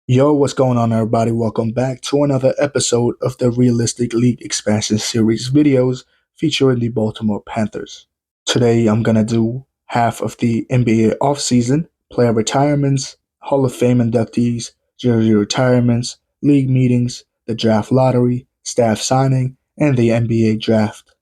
Yo, what's going on, everybody? Welcome back to another episode of the Realistic League Expansion Series videos featuring the Baltimore Panthers. Today, I'm gonna do half of the NBA offseason, player retirements, Hall of Fame inductees, jersey retirements, league meetings, the draft lottery, staff signing, and the NBA draft.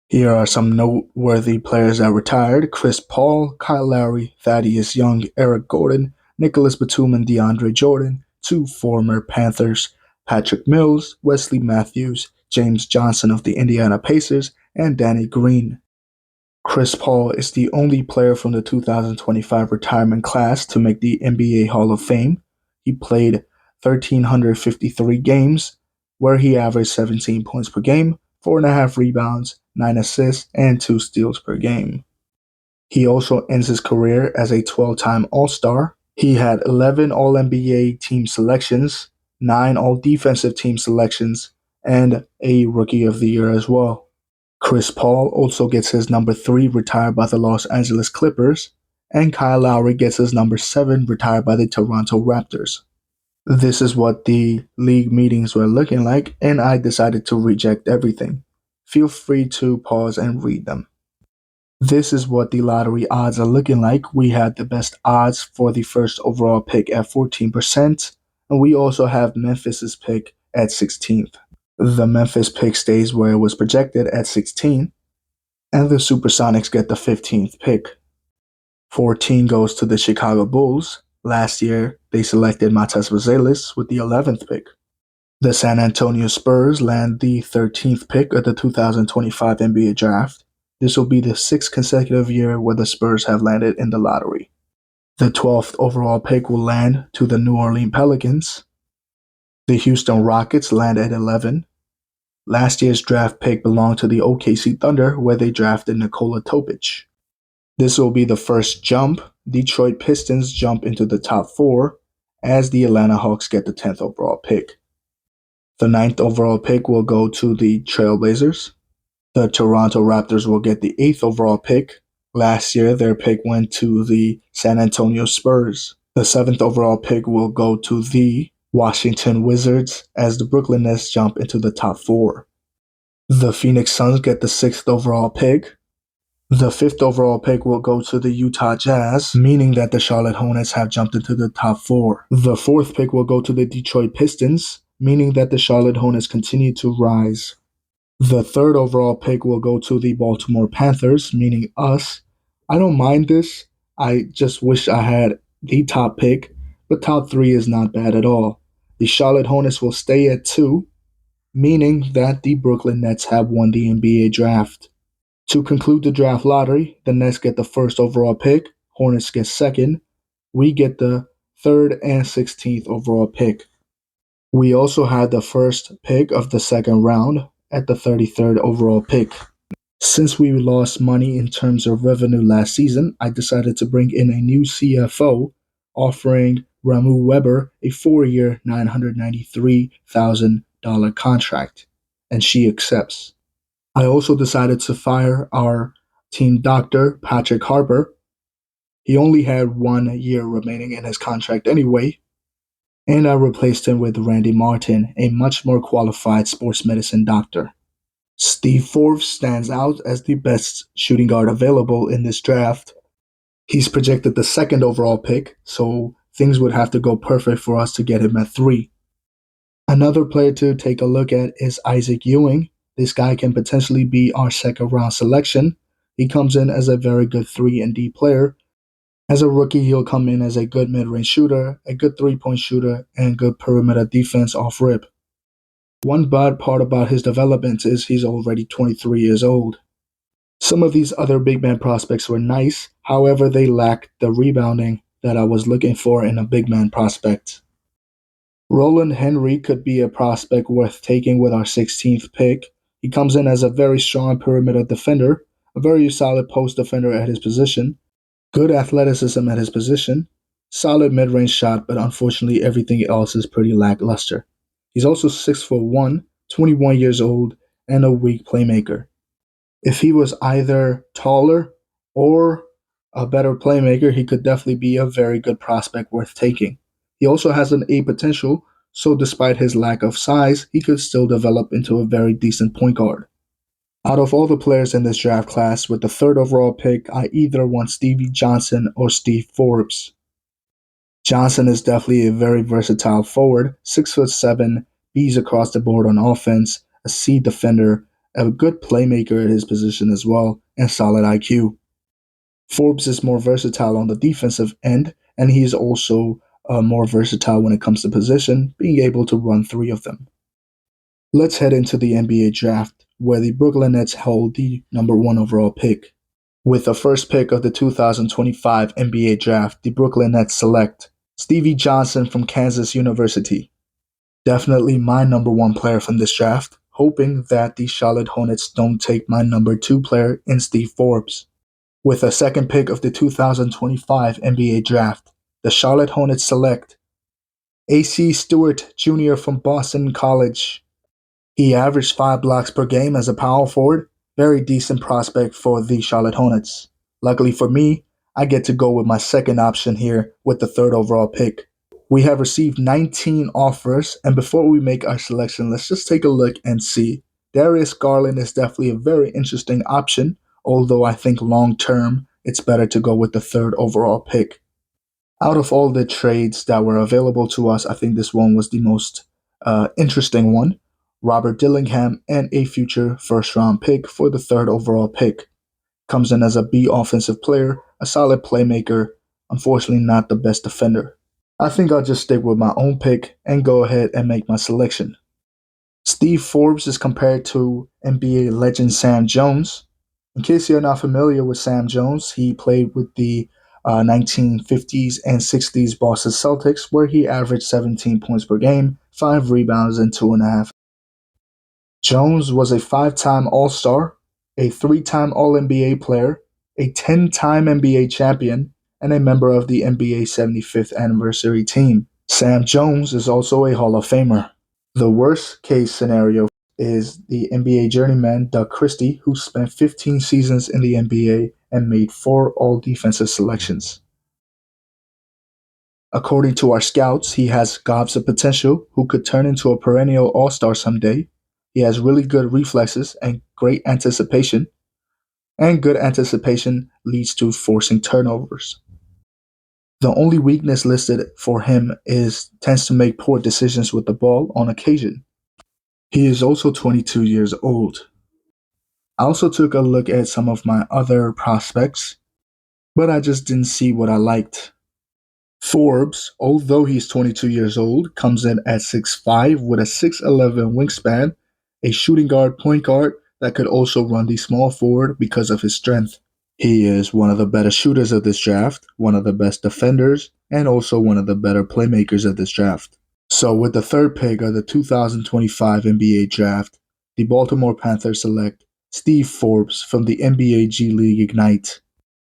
Here are some noteworthy players that retired: Chris Paul, Kyle Lowry, Thaddeus Young, Eric Gordon, Nicholas Batum, and DeAndre Jordan, two former Panthers, Patrick Mills, Wesley Matthews, James Johnson of the Indiana Pacers, and Danny Green. Chris Paul is the only player from the 2025 retirement class to make the NBA Hall of Fame. He played 1,353 games, where he averaged 17 points per game, 4.5 rebounds, 9 assists, and 2 steals per game. He also ends his career as a 12-time All-Star. He had 11 All-NBA team selections, 9 All-Defensive team selections, and a Rookie of the Year as well. Chris Paul also gets his number 3 retired by the Los Angeles Clippers, and Kyle Lowry gets his number 7 retired by the Toronto Raptors. This is what the league meetings were looking like, and I decided to reject everything. Feel free to pause and read them. This is what the lottery odds are looking like. We had the best odds for the first overall pick at 14%, and we also have Memphis's pick at 16th. The Memphis pick stays where it was projected at 16, and the Supersonics get the 15th pick. 14 goes to the Chicago Bulls. Last year, they selected Matas Vazelis with the 11th pick. The San Antonio Spurs land the 13th pick of the 2025 NBA Draft. This will be the 6th consecutive year where the Spurs have landed in the lottery. The 12th overall pick will land to the New Orleans Pelicans. The Houston Rockets land at 11. Last year's draft pick belonged to the OKC Thunder, where they drafted Nikola Topic. This will be the first jump. Detroit Pistons jump into the top 4 as the Atlanta Hawks get the 10th overall pick. The 9th overall pick will go to the Trailblazers. The Toronto Raptors will get the 8th overall pick. Last year, their pick went to the San Antonio Spurs. The 7th overall pick will go to the Washington Wizards as the Brooklyn Nets jump into the top 4. The Phoenix Suns get the 6th overall pick. The 5th overall pick will go to the Utah Jazz, meaning that the Charlotte Hornets have jumped into the top 4. The 4th pick will go to the Detroit Pistons, meaning that the Charlotte Hornets continue to rise. The 3rd overall pick will go to the Baltimore Panthers, meaning us. I don't mind this. I just wish I had the top pick, but top 3 is not bad at all. The Charlotte Hornets will stay at 2, meaning that the Brooklyn Nets have won the NBA draft. To conclude the draft lottery, the Nets get the 1st overall pick, Hornets get 2nd, we get the 3rd and 16th overall pick. We also had the 1st pick of the 2nd round at the 33rd overall pick. Since we lost money in terms of revenue last season, I decided to bring in a new CFO, offering Ramu Weber a 4-year, $993,000 contract, and she accepts. I also decided to fire our team doctor, Patrick Harper. He only had 1 year remaining in his contract anyway, and I replaced him with Randy Martin, a much more qualified sports medicine doctor. Steve Forbes stands out as the best shooting guard available in this draft. He's projected the 2nd overall pick, so things would have to go perfect for us to get him at 3. Another player to take a look at is Isaac Ewing. This guy can potentially be our 2nd round selection. He comes in as a very good 3 and D player. As a rookie, he'll come in as a good mid-range shooter, a good 3-point shooter, and good perimeter defense off rip. One bad part about his development is he's already 23 years old. Some of these other big man prospects were nice, however, they lacked the rebounding that I was looking for in a big man prospect. Roland Henry could be a prospect worth taking with our 16th pick. He comes in as a very strong perimeter defender, a very solid post defender at his position, good athleticism at his position, solid mid-range shot, but unfortunately everything else is pretty lackluster. He's also 6'1", 21 years old, and a weak playmaker. If he was either taller or a better playmaker, he could definitely be a very good prospect worth taking. He also has an A potential, so despite his lack of size, he could still develop into a very decent point guard. Out of all the players in this draft class, with the third overall pick, I either want Stevie Johnson or Steve Forbes. Johnson is definitely a very versatile forward, 6'7", B's across the board on offense, a C defender, a good playmaker at his position as well, and solid IQ. Forbes is more versatile on the defensive end, and he is also more versatile when it comes to position, being able to run three of them. Let's head into the NBA draft, where the Brooklyn Nets hold the number 1 overall pick. With the first pick of the 2025 NBA draft, the Brooklyn Nets select Stevie Johnson from Kansas University. Definitely my number 1 player from this draft, hoping that the Charlotte Hornets don't take my number 2 player in Steve Forbes. With the second pick of the 2025 NBA draft, the Charlotte Hornets select A.C. Stewart Jr. from Boston College. He averaged 5 blocks per game as a power forward, very decent prospect for the Charlotte Hornets. Luckily for me, I get to go with my second option here with the third overall pick. We have received 19 offers, and before we make our selection, let's just take a look and see. Darius Garland is definitely a very interesting option, although I think long term, it's better to go with the third overall pick. Out of all the trades that were available to us, I think this one was the most interesting one. Robert Dillingham and a future first round pick for the third overall pick. Comes in as a B offensive player, a solid playmaker, unfortunately not the best defender. I think I'll just stick with my own pick and go ahead and make my selection. Steve Forbes is compared to NBA legend Sam Jones. In case you're not familiar with Sam Jones, he played with the 1950s and 60s Boston Celtics, where he averaged 17 points per game, 5 rebounds, and 2.5. Jones was a 5-time All-Star, a 3-time All-NBA player, a 10-time NBA champion, and a member of the NBA 75th anniversary team. Sam Jones is also a Hall of Famer. The worst case scenario is the NBA journeyman Doug Christie, who spent 15 seasons in the NBA and made 4 all-defensive selections. According to our scouts, he has gobs of potential who could turn into a perennial all-star someday. He has really good reflexes and great anticipation. And good anticipation leads to forcing turnovers. The only weakness listed for him is tends to make poor decisions with the ball on occasion. He is also 22 years old. I also took a look at some of my other prospects, but I just didn't see what I liked. Forbes, although he's 22 years old, comes in at 6'5" with a 6'11" wingspan, a shooting guard, point guard that could also run the small forward because of his strength. He is one of the better shooters of this draft, one of the best defenders, and also one of the better playmakers of this draft. So with the third pick of the 2025 NBA draft, the Baltimore Panthers select Steve Forbes from the NBA G League Ignite.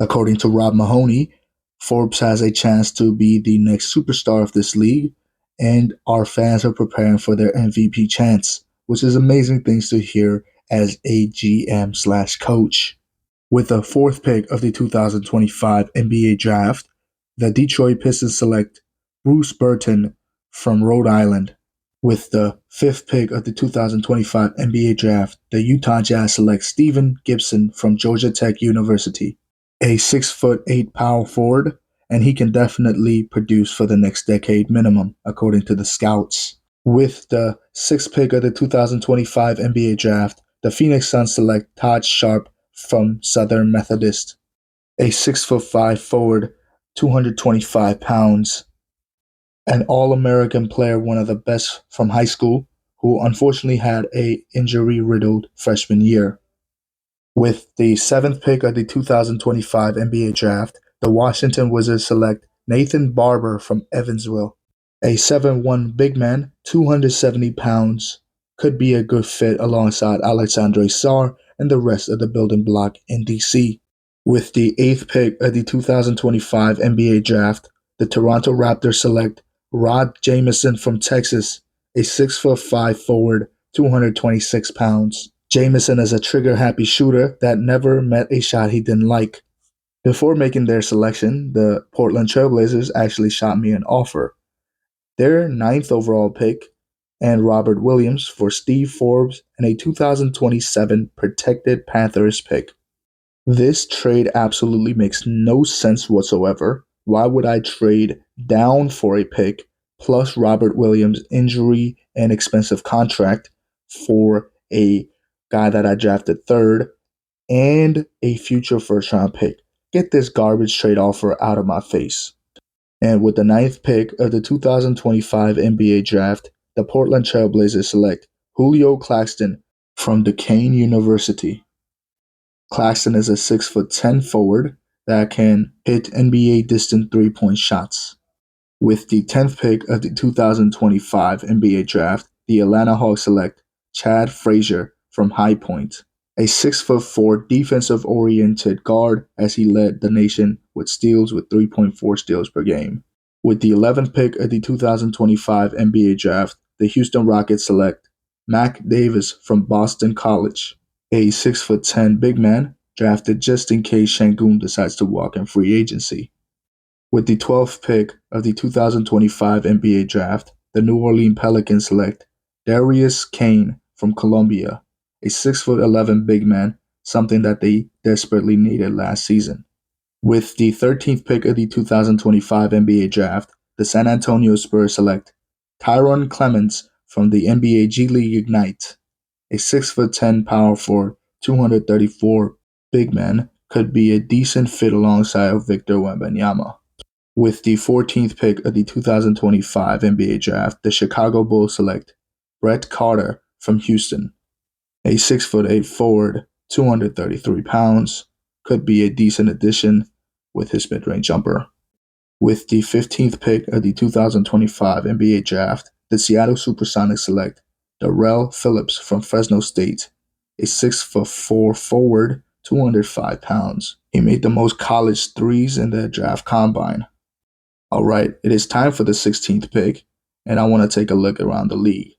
According to Rob Mahoney, Forbes has a chance to be the next superstar of this league, and our fans are preparing for their MVP chance, which is amazing things to hear as a GM/coach. With the fourth pick of the 2025 NBA draft, the Detroit Pistons select Bruce Burton from Rhode Island. With the fifth pick of the 2025 NBA draft, the Utah Jazz select Stephen Gibson from Georgia Tech University, a 6'8" power forward, and he can definitely produce for the next decade minimum, according to the scouts. With the sixth pick of the 2025 NBA draft, the Phoenix Suns select Todd Sharp from Southern Methodist, a 6'5" forward, 225 pounds, an All-American player, one of the best from high school, who unfortunately had a injury-riddled freshman year. With the seventh pick of the 2025 NBA draft, the Washington Wizards select Nathan Barber from Evansville, a 7'1" big man, 270 pounds, could be a good fit alongside Alexandre Sarr and the rest of the building block in DC. With the eighth pick of the 2025 NBA draft, the Toronto Raptors select Rod Jamison from Texas, a 6'5" forward, 226 pounds. Jamison is a trigger-happy shooter that never met a shot he didn't like. Before making their selection, the Portland Trailblazers actually shot me an offer. Their ninth overall pick and Robert Williams for Steve Forbes and a 2027 protected Panthers pick. This trade absolutely makes no sense whatsoever. Why would I trade down for a pick plus Robert Williams' injury and expensive contract for a guy that I drafted third and a future first round pick? Get this garbage trade offer out of my face. And with the ninth pick of the 2025 NBA draft, the Portland Trailblazers select Julio Claxton from Duquesne University. Claxton is a 6'10" forward that can hit NBA distant 3-point shots. With the 10th pick of the 2025 NBA draft, the Atlanta Hawks select Chad Frazier from High Point, a 6'4" defensive oriented guard as he led the nation with steals with 3.4 steals per game. With the 11th pick of the 2025 NBA draft, the Houston Rockets select Mac Davis from Boston College, a 6'10" big man drafted just in case Şengün decides to walk in free agency. With the 12th pick of the 2025 NBA draft, the New Orleans Pelicans select Darius Kane from Columbia, a 6'11" big man, something that they desperately needed last season. With the 13th pick of the 2025 NBA draft, the San Antonio Spurs select Tyron Clemens from the NBA G League Ignite, a 6'10" power forward, 234 big man, could be a decent fit alongside Victor Wembanyama. With the 14th pick of the 2025 NBA draft, the Chicago Bulls select Brett Carter from Houston, a 6'8" forward, 233 pounds, could be a decent addition with his mid-range jumper. With the 15th pick of the 2025 NBA draft, the Seattle Supersonics select Darrell Phillips from Fresno State, a 6'4" forward, 205 pounds. He made the most college threes in the draft combine. All right, it is time for the 16th pick, and I want to take a look around the league.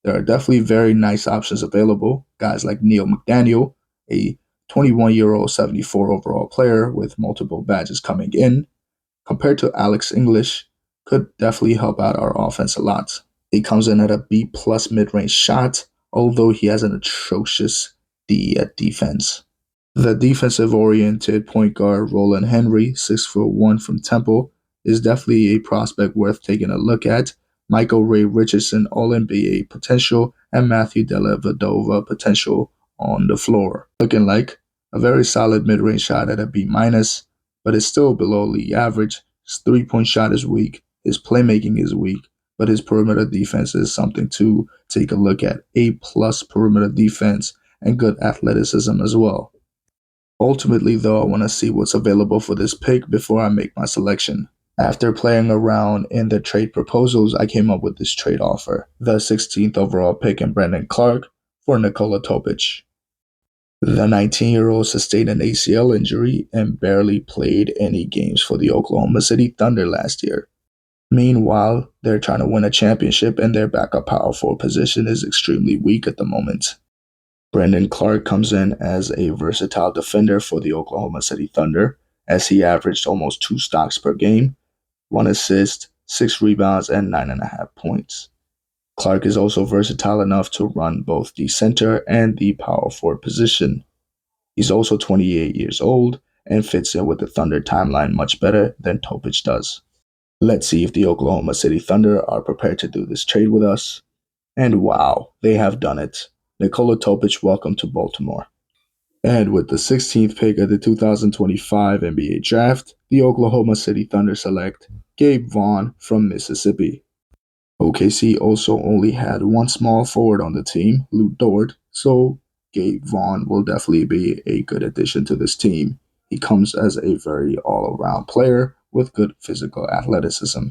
There are definitely very nice options available. Guys like Neil McDaniel, a 21-year-old 74 overall player with multiple badges coming in, compared to Alex English, could definitely help out our offense a lot. He comes in at a B+ mid-range shot, although he has an atrocious D at defense. The defensive-oriented point guard Roland Henry, 6'1" from Temple, is definitely a prospect worth taking a look at. Michael Ray Richardson, All-NBA potential, and Matthew Dellavedova potential on the floor. Looking like a very solid mid-range shot at a B-, but it's still below league average. His three-point shot is weak, his playmaking is weak, but his perimeter defense is something to take a look at. A+ perimeter defense and good athleticism as well. Ultimately, though, I want to see what's available for this pick before I make my selection. After playing around in the trade proposals, I came up with this trade offer: the 16th overall pick in Brandon Clarke for Nikola Topic. The 19-year-old sustained an ACL injury and barely played any games for the Oklahoma City Thunder last year. Meanwhile, they're trying to win a championship and their backup power forward position is extremely weak at the moment. Brandon Clarke comes in as a versatile defender for the Oklahoma City Thunder, as he averaged almost 2 stocks per game, 1 assist, 6 rebounds, and 9.5 points. Clarke is also versatile enough to run both the center and the power forward position. He's also 28 years old and fits in with the Thunder timeline much better than Topic does. Let's see if the Oklahoma City Thunder are prepared to do this trade with us. And wow, they have done it. Nikola Topic, welcome to Baltimore. And with the 16th pick of the 2025 NBA draft, the Oklahoma City Thunder select Gabe Vaughn from Mississippi. OKC also only had one small forward on the team, Lu Dort, so Gabe Vaughn will definitely be a good addition to this team. He comes as a very all-around player with good physical athleticism.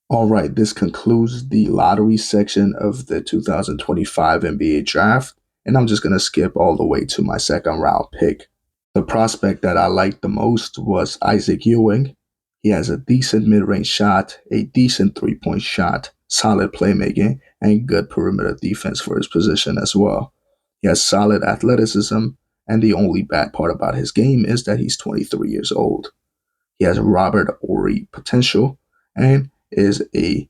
All right, this concludes the lottery section of the 2025 NBA draft, and I'm just going to skip all the way to my second round pick. The prospect that I liked the most was Isaac Ewing. He has a decent mid-range shot, a decent three-point shot, solid playmaking, and good perimeter defense for his position as well. He has solid athleticism, and the only bad part about his game is that he's 23 years old. He has Robert Horry potential and is a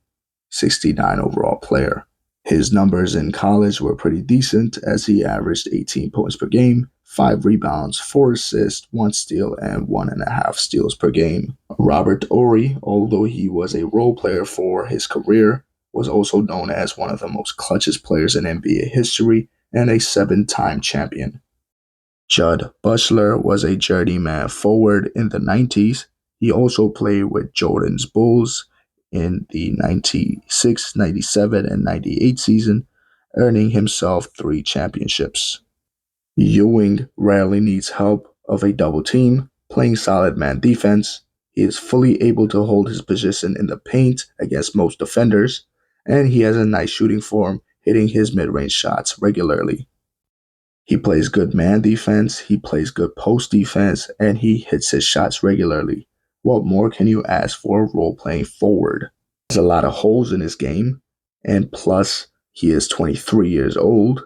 69 overall player. His numbers in college were pretty decent as he averaged 18 points per game, 5 rebounds, 4 assists, 1 steal, and 1.5 steals per game. Robert Horry, although he was a role player for his career, was also known as one of the most clutchest players in NBA history and a 7-time champion. Judd Buchler was a journeyman forward in the 90s. He also played with Jordan's Bulls in the 96, 97, and 98 season, earning himself 3 championships. Ewing rarely needs help of a double team, playing solid man defense. He is fully able to hold his position in the paint against most defenders, and he has a nice shooting form, hitting his mid-range shots regularly. He plays good man defense, he plays good post defense, and he hits his shots regularly. What more can you ask for a role-playing forward? There's a lot of holes in his game, and plus, he is 23 years old.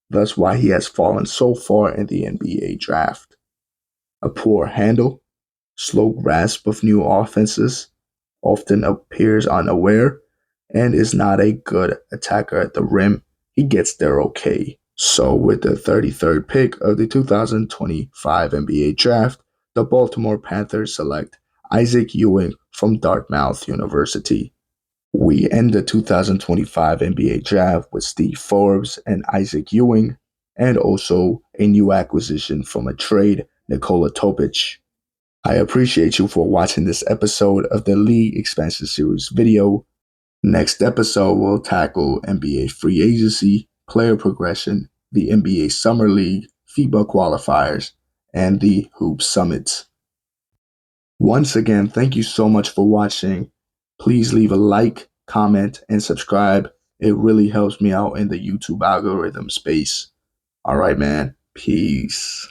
That's why he has fallen so far in the NBA draft. A poor handle, slow grasp of new offenses, often appears unaware, and is not a good attacker at the rim. He gets there okay. So with the 33rd pick of the 2025 NBA draft, the Baltimore Panthers select Isaac Ewing from Dartmouth University. We end the 2025 NBA draft with Steve Forbes and Isaac Ewing, and also a new acquisition from a trade, Nikola Topic. I appreciate you for watching this episode of the League Expansion Series video. Next episode, we'll tackle NBA free agency, player progression, the NBA Summer League, FIBA qualifiers, and the Hoop Summits. Once again, thank you so much for watching. Please leave a like, comment, and subscribe. It really helps me out in the YouTube algorithm space. All right, man. Peace.